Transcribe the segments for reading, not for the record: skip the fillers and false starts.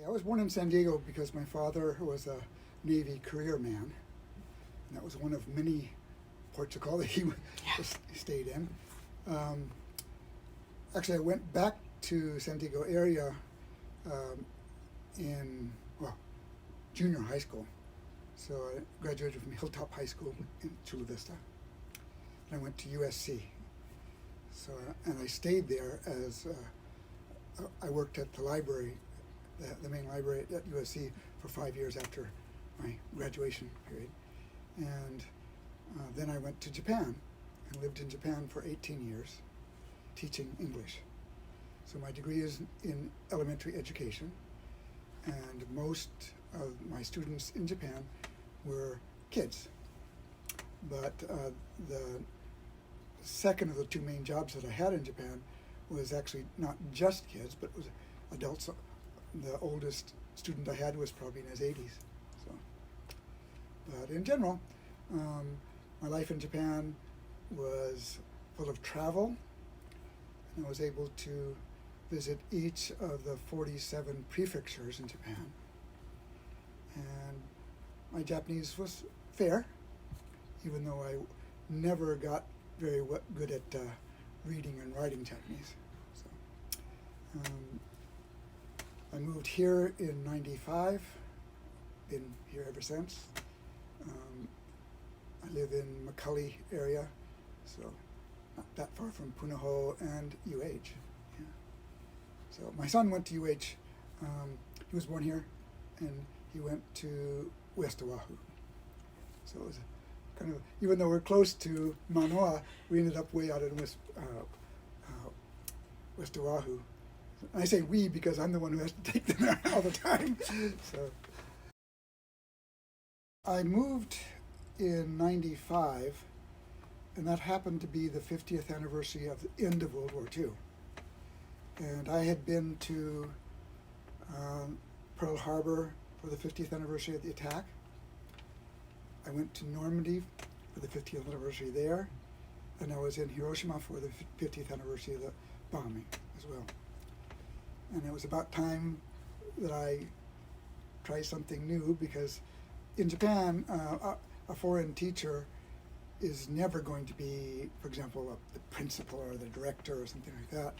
I was born in San Diego because my father was a Navy career man, and that was one of many ports of call that he stayed in. Actually, I went back to San Diego area in junior high school. So I graduated from Hilltop High School in Chula Vista, and I went to USC. So and I stayed there as I worked at the library, the main library at USC for 5 years after my graduation period. And then I went to Japan and lived in Japan for 18 years, teaching English. So my degree is in elementary education, and most of my students in Japan were kids. But the second of the two main jobs that I had in Japan was actually not just kids, but was adults. The oldest student I had was probably in his 80s. So, but in general, my life in Japan was full of travel, and I was able to visit each of the 47 prefectures in Japan. And my Japanese was fair, even though I never got very good at reading and writing Japanese. So, I moved here in '95, been here ever since. I live in McCully area, so not that far from Punahou and UH. Yeah. So my son went to UH. He was born here, and he went to West Oahu. So it was kind of, even though we're close to Manoa, we ended up way out in West Oahu. And I say we because I'm the one who has to take them there all the time. So I moved in '95, and that happened to be the 50th anniversary of the end of World War II. And I had been to Pearl Harbor for the 50th anniversary of the attack. I went to Normandy for the 50th anniversary there, and I was in Hiroshima for the 50th anniversary of the bombing as well. And it was about time that I tried something new, because in Japan, a foreign teacher is never going to be, for example, the principal or the director or something like that.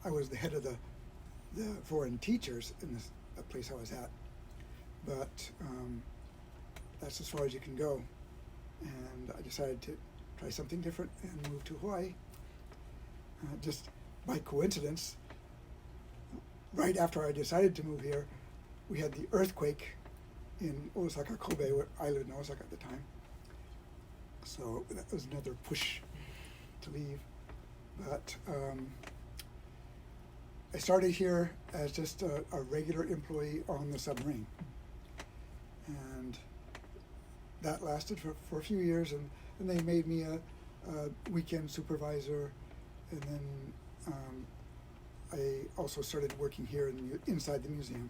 I was the head of the foreign teachers in this place I was at, but that's as far as you can go. And I decided to try something different and move to Hawaii. Just by coincidence, right after I decided to move here, we had the earthquake in Osaka, Kobe, where I lived in Osaka at the time. So that was another push to leave. But I started here as just a regular employee on the submarine. And that lasted for a few years, and then they made me a weekend supervisor, and then I also started working here inside the museum.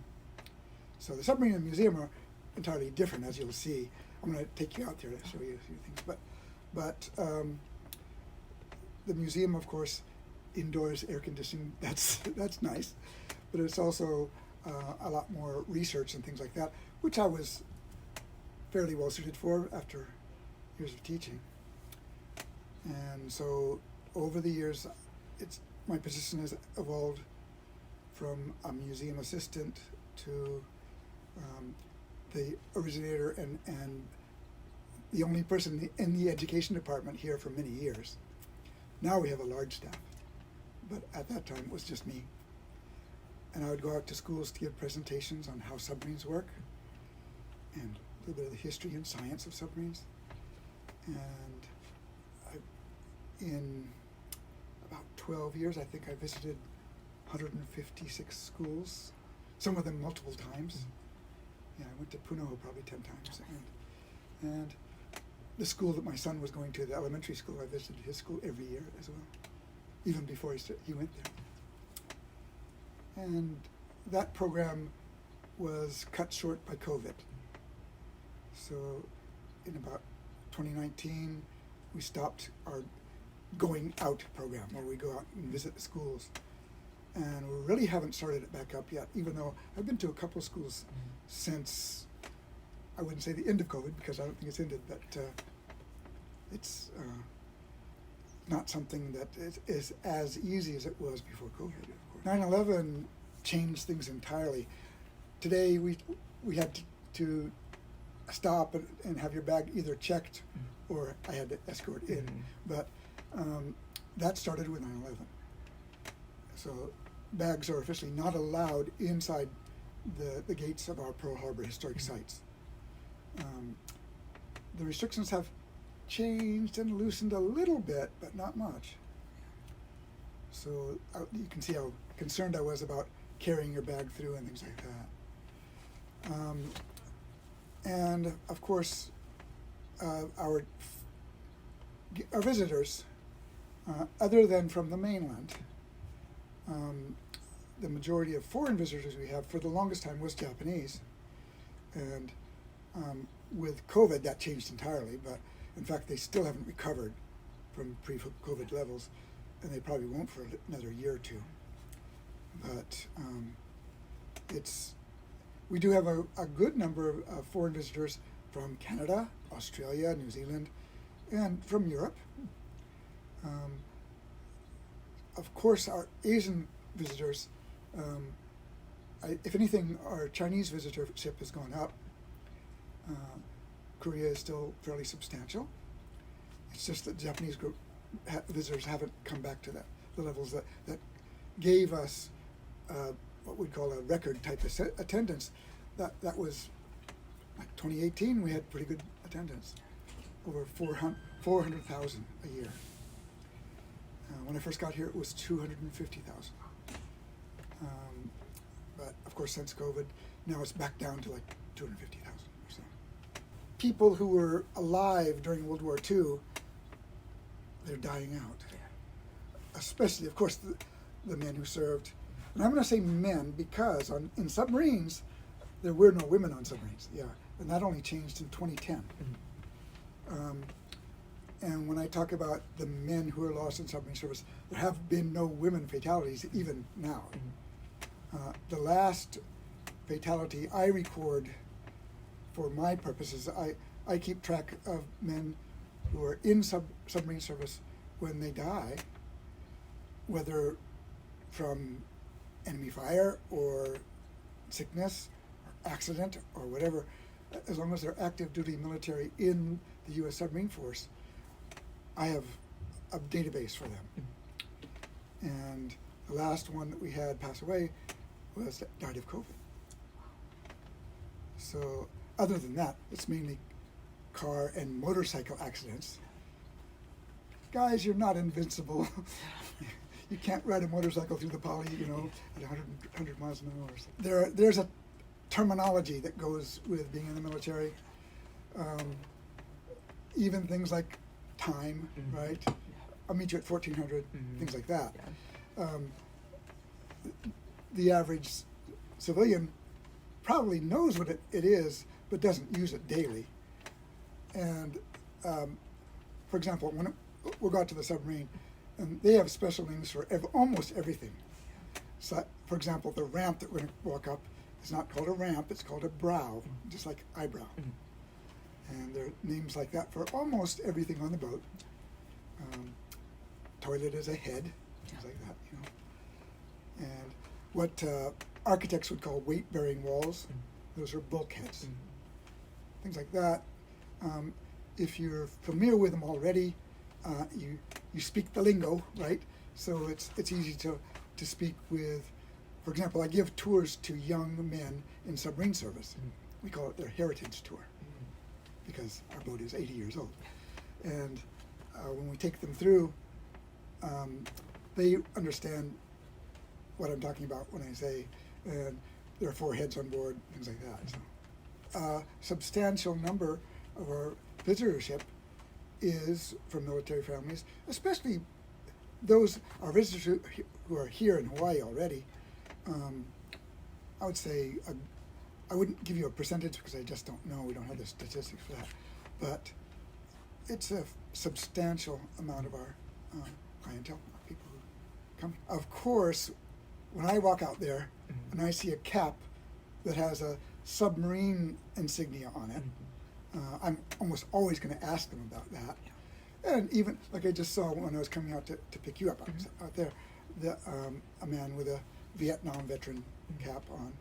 So the submarine and museum are entirely different, as you'll see. I'm going to take you out there to show you a few things. But the museum, of course, indoors air conditioning, that's nice. But it's also a lot more research and things like that, which I was fairly well suited for after years of teaching. And so over the years, my position has evolved from a museum assistant to the originator and the only person in the education department here for many years. Now we have a large staff, but at that time it was just me. And I would go out to schools to give presentations on how submarines work and a little bit of the history and science of submarines. And in about 12 years, I think I visited 156 schools, some of them multiple times. Yeah, I went to Punahou probably 10 times. And the school that my son was going to, the elementary school, I visited his school every year as well, even before he went there. And that program was cut short by COVID. So in about 2019, we stopped our going out program, where we go out and visit the schools. and we really haven't started it back up yet, even though I've been to a couple of schools since, I wouldn't say the end of COVID, because I don't think it's ended, but it's not something that is as easy as it was before COVID, of course. 9/11 changed things entirely. Today we had to stop and have your bag either checked or I had to escort in. But that started with 9/11. So bags are officially not allowed inside the gates of our Pearl Harbor historic sites. The restrictions have changed and loosened a little bit, but not much. So you can see how concerned I was about carrying your bag through and things like that. And of course, our visitors, other than from the mainland, the majority of foreign visitors we have for the longest time was Japanese. And with COVID, that changed entirely, but in fact, they still haven't recovered from pre-COVID levels, and they probably won't for another year or two. But we do have a good number of foreign visitors from Canada, Australia, New Zealand, and from Europe. Of course, our Asian visitors, if anything, our Chinese visitorship has gone up. Korea is still fairly substantial. It's just that Japanese group visitors haven't come back to the levels that gave us what we'd call a record type of attendance. That was like 2018. We had pretty good attendance, over 400,000 a year. When I first got here, it was 250,000. But of course, since COVID, now it's back down to like 250,000 or so. People who were alive during World War II, they're dying out. Especially, of course, the men who served. And I'm going to say men because in submarines, there were no women on submarines. Yeah, and that only changed in 2010. And when I talk about the men who are lost in submarine service, there have been no women fatalities even now. The last fatality I record for my purposes, I keep track of men who are in submarine service when they die, whether from enemy fire or sickness or accident or whatever, as long as they're active duty military in the U.S. Submarine Force, I have a database for them. And the last one that we had pass away died of COVID. So other than that, it's mainly car and motorcycle accidents. Guys, you're not invincible. You can't ride a motorcycle through the poly, at 100 miles an hour. There's a terminology that goes with being in the military. Even things like time, right? I'll meet you at 1400, things like that. The average civilian probably knows what it is, but doesn't use it daily. And for example, when we'll go out to the submarine, and they have special names for almost everything. So, for example, the ramp that we're going to walk up is not called a ramp, it's called a brow, just like eyebrow. And there are names like that for almost everything on the boat. Toilet is a head, things like that, And what architects would call weight-bearing walls, those are bulkheads. Things like that. If you're familiar with them already, you speak the lingo, right? So it's easy to speak with. For example, I give tours to young men in submarine service. We call it their heritage tour because our boat is 80 years old. And when we take them through, they understand what I'm talking about when I say there are 4 heads on board, things like that. So, a substantial number of our visitorship is from military families, especially our visitors who are here in Hawaii already. I would say, I wouldn't give you a percentage because I just don't know, we don't have the statistics for that, but it's a substantial amount of our clientele, people who come. Of course, when I walk out there and I see a cap that has a submarine insignia on it, I'm almost always going to ask them about that. And even, like I just saw when I was coming out to pick you up out there, a man with a Vietnam veteran cap on.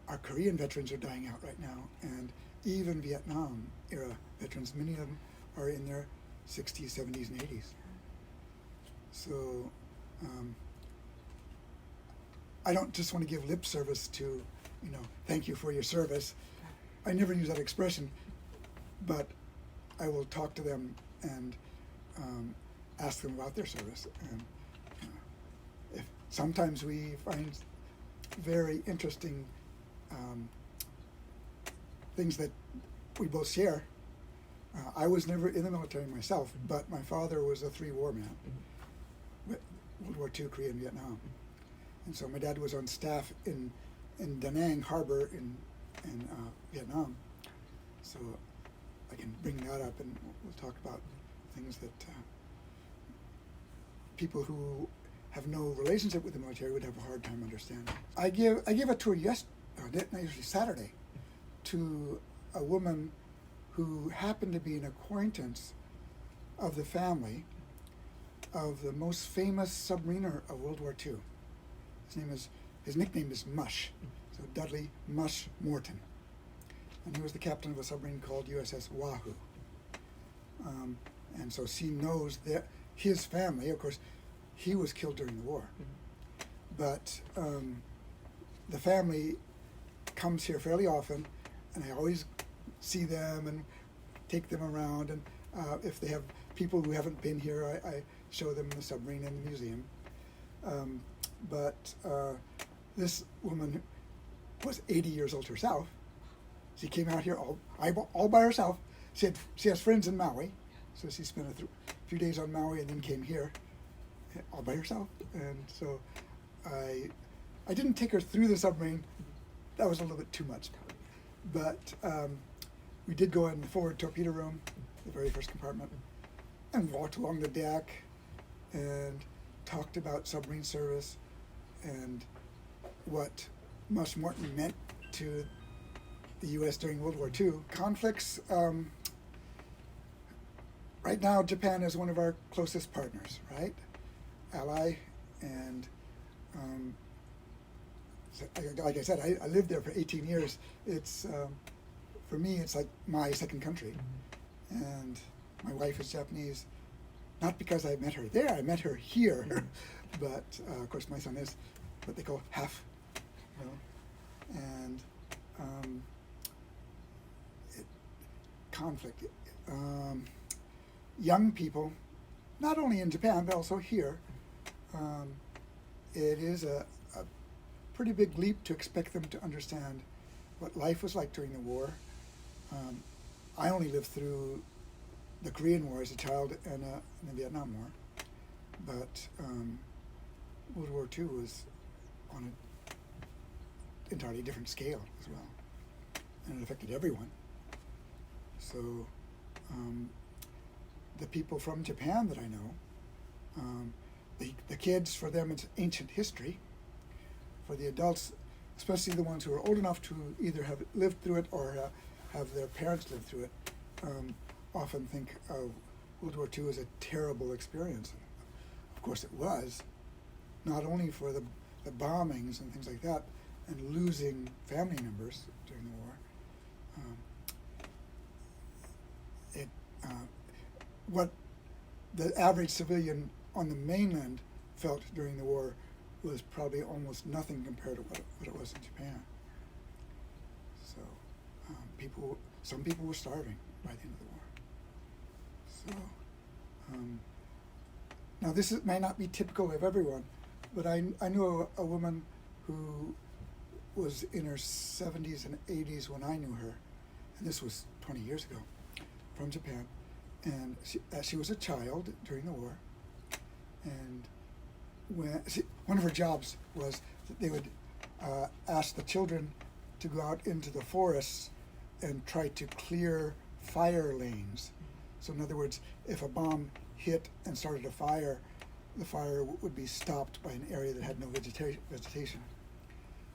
Our Korean veterans are dying out right now, and even Vietnam era veterans, many of them are in their 60s, 70s, and 80s. So I don't just want to give lip service to, thank you for your service. I never use that expression, but I will talk to them and ask them about their service. And if sometimes we find very interesting things that we both share. I was never in the military myself, but my father was a 3-war man. World War II, Korea, and Vietnam. And so my dad was on staff in Da Nang Harbor in Vietnam. So I can bring that up, and we'll talk about things that people who have no relationship with the military would have a hard time understanding. I gave a tour Saturday to a woman who happened to be an acquaintance of the family of the most famous submariner of World War II. His nickname is Mush, so Dudley Mush Morton. And he was the captain of a submarine called USS Wahoo. And so she knows that his family, of course, he was killed during the war. But the family comes here fairly often, and I always see them and take them around. And if they have people who haven't been here, I show them the submarine in the museum. But this woman was 80 years old herself. She came out here all by herself. She has friends in Maui, so she spent a few days on Maui and then came here all by herself. And so I didn't take her through the submarine. That was a little bit too much. But we did go in the forward torpedo room, the very first compartment, and walked along the deck and talked about submarine service and what Mush Morton meant to the U.S. during World War II. Conflicts, right now Japan is one of our closest partners, right? Ally, and like I said, I lived there for 18 years. It's, for me, it's like my second country. And my wife is Japanese, not because I met her there, I met her here. But, of course, my son is what they call half, And conflict. Young people, not only in Japan, but also here, it is a pretty big leap to expect them to understand what life was like during the war. I only lived through the Korean War as a child and the Vietnam War, but World War II was on an entirely different scale as well, and it affected everyone. So the people from Japan that I know, the kids, for them it's ancient history. For the adults, especially the ones who are old enough to either have lived through it or have their parents lived through it, often think of World War II as a terrible experience. Of course it was, not only for the bombings and things like that, and losing family members during the war. What the average civilian on the mainland felt during the war was probably almost nothing compared to what it was in Japan. So some people were starving by the end of the war. So now this may not be typical of everyone, but I knew a woman who was in her 70s and 80s when I knew her, and this was 20 years ago, from Japan. And she was a child during the war, and one of her jobs was that they would ask the children to go out into the forests and try to clear fire lanes. So in other words, if a bomb hit and started a fire, the fire would be stopped by an area that had no vegetation.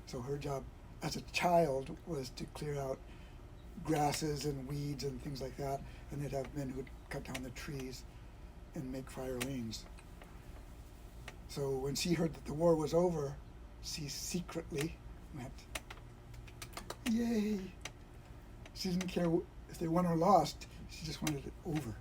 So her job as a child was to clear out grasses and weeds and things like that, and they'd have men who'd cut down the trees and make fire lanes. So when she heard that the war was over, she secretly went, yay! She didn't care if they won or lost, she just wanted it over.